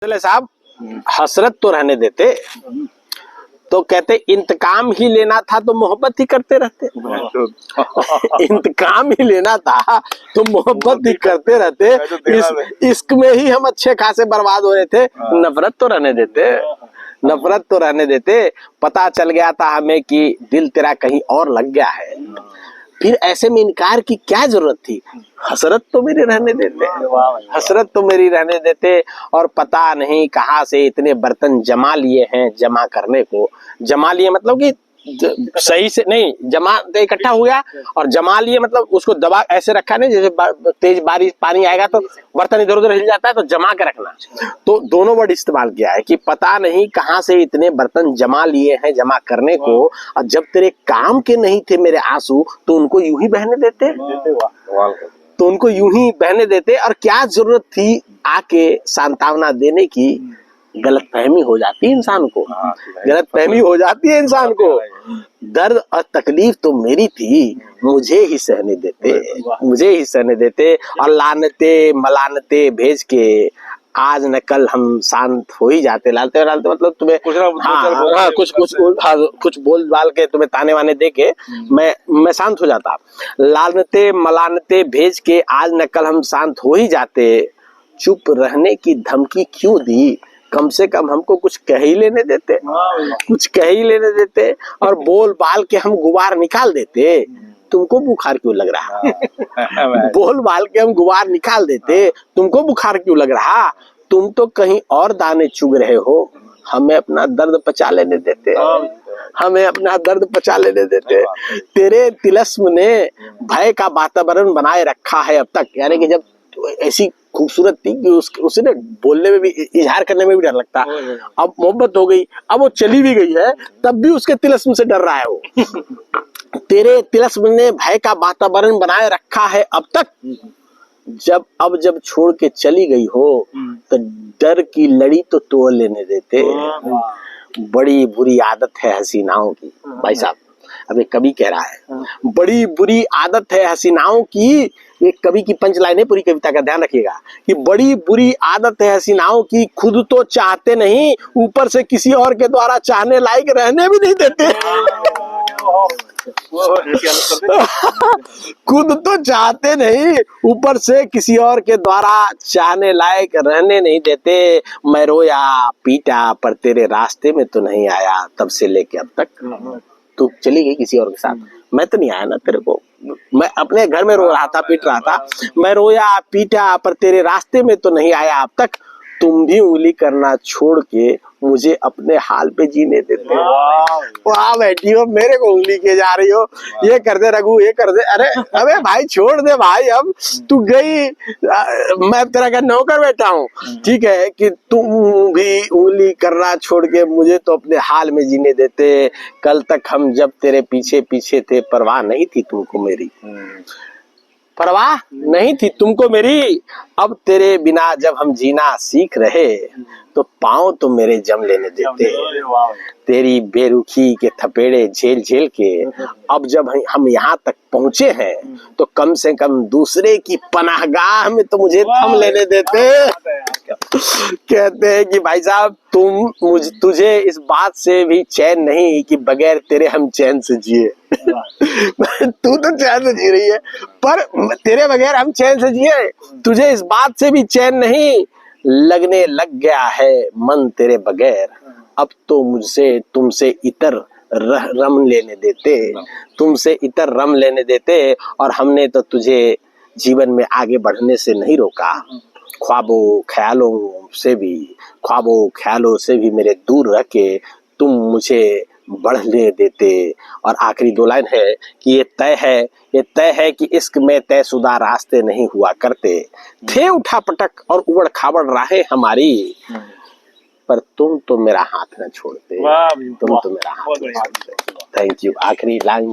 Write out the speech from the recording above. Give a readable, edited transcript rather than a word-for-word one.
चले साहब, हसरत तो रहने देते, तो कहते इंतकाम ही लेना था तो मोहब्बत ही करते रहते। इंतकाम ही लेना था तो मोहब्बत ही करते रहते। इश्क में ही हम अच्छे खासे बर्बाद हो रहे थे। नफरत तो रहने देते, नफरत तो रहने देते। पता चल गया था हमें कि दिल तेरा कहीं और लग गया है, फिर ऐसे में इनकार की क्या जरूरत थी। हसरत तो मेरी रहने देते, हसरत तो मेरी रहने देते। और पता नहीं कहाँ से इतने बर्तन जमा लिए हैं जमा करने को। जमा लिए मतलब कि सही से नहीं, जमा इकट्ठा हो गया, और जमा लिए मतलब उसको दबा ऐसे रखा नहीं, जैसे तेज बारिश पानी आएगा तो बर्तन इधर उधर हिल जाता है, तो जमा के रखना। तो दोनों वर्ड इस्तेमाल किया है कि पता नहीं कहाँ से इतने बर्तन जमा लिए हैं जमा करने को, और जब तेरे काम के नहीं थे मेरे आंसू तो उनको यूं ही बहने देते, तो उनको यूं ही बहने देते। और क्या जरूरत थी आके सांत्वना देने की। गलतफहमी हो जाती है इंसान को, गलतफहमी हो जाती है इंसान को। दर्द और तकलीफ तो मेरी थी, मुझे ही सहने देते, मुझे ही सहने देते। और लानते मलानते भेज के आज न कल हम शांत हो ही जाते। लालते लालते मतलब तुम्हें कुछ बोल बाल के तुम्हें ताने वाने दे के मैं शांत हो जाता। लानते मलानते भेज के आज न कल हम शांत हो ही जाते। चुप रहने की धमकी क्यों दी, कम से कम हमको कुछ कह ही लेने देते, कुछ कह ही लेने देते। और बोल बाल के हम गुबार निकाल देते। तुमको बुखार क्यों लग रहा, बोल बाल के हम गुबार निकाल देते। तुमको बुखार क्यों लग रहा, तुम तो कहीं और दाने चुग रहे हो। हमें अपना दर्द पचा लेने देते, हमें अपना दर्द पचा लेने देते। तेरे तिलस्म ने भय का वातावरण बनाए रखा है अब तक। यानी कि जब ऐसी खूबसूरत थी कि उसे ना बोलने में भी, इजहार करने में भी डर लगता। अब मोहब्बत हो गई, अब वो चली भी गई है, तब भी उसके तिलस्म से डर रहा है वो। तेरे तिलस्म ने भय का वातावरण बनाए रखा है अब तक। जब छोड़ के चली गई हो तो डर की लड़ी तो तोड़ लेने देते। बड़ी बुरी आदत है हसीनाओं की। भाई साहब, अब एक कवि कह रहा है, बड़ी बुरी आदत है हसीनाओं की। एक कवि की पंच लाइन है पूरी कविता का, ध्यान रखिएगा कि बड़ी बुरी आदत है हसीनाओं की। खुद तो चाहते नहीं, ऊपर से किसी और के द्वारा चाहने लायक रहने भी नहीं देते। खुद तो चाहते नहीं, ऊपर से किसी और के द्वारा चाहने लायक रहने नहीं देते। मैं रोया पीटा पर तेरे रास्ते में तो नहीं आया, तब से लेके अब तक। तू चली गई किसी और के साथ, मैं तो नहीं आया ना तेरे को। मैं अपने घर में रो रहा था, पीट रहा था। मैं रोया पीटा पर तेरे रास्ते में तो नहीं आया अब तक। तुम भी उंगली करना छोड़ के मुझे अपने हाल पे जीने देते हो। वाह बैठी हो, मेरे को उंगली किए जा रही हो, ये कर दे रघु, ये कर दे। अरे अबे भाई छोड़ दे भाई, अब तू गई, मैं तेरा क्या नौकर बैठा हूँ। ठीक है कि तुम भी उंगली करना छोड़ के मुझे तो अपने हाल में जीने देते। कल तक हम जब तेरे पीछे पीछे थे, परवाह नहीं थी तुमको मेरी, परवाह नहीं थी तुमको मेरी। अब तेरे बिना जब हम जीना सीख रहे तो पाँव तो मेरे जम लेने देते। तेरी बेरुखी के थपेड़े झेल झेल के अब जब हम यहाँ तक पहुंचे हैं तो कम से कम दूसरे की पनाहगाह में तो मुझे थम लेने देते। कहते हैं कि भाई साहब, तुझे इस बात से भी चैन नहीं कि बगैर तेरे हम चैन से जिए। तू तो चैन से जी रही है, पर तेरे बगैर हम चैन से जिए। तुझे इस बात से भी चैन नहीं, लगने लग गया है मन तेरे बगैर। अब तो मुझसे तुमसे इतर रम लेने देते, तुमसे इतर रम लेने देते। और हमने तो तुझे जीवन में आगे बढ़ने से नहीं रोका। ख्वाबों ख्यालों से भी मेरे दूर रह के तुम मुझे बढ़ने देते। और आखिरी दो लाइन है कि ये तय है कि इश्क में तयशुदा रास्ते नहीं हुआ करते थे। उठा पटक और उबड़ खाबड़ राहें हमारी, पर तुम तो मेरा हाथ न छोड़ते, तुम तो मेरा हाथ न छोड़ते। Thank you. आखिरी लाइन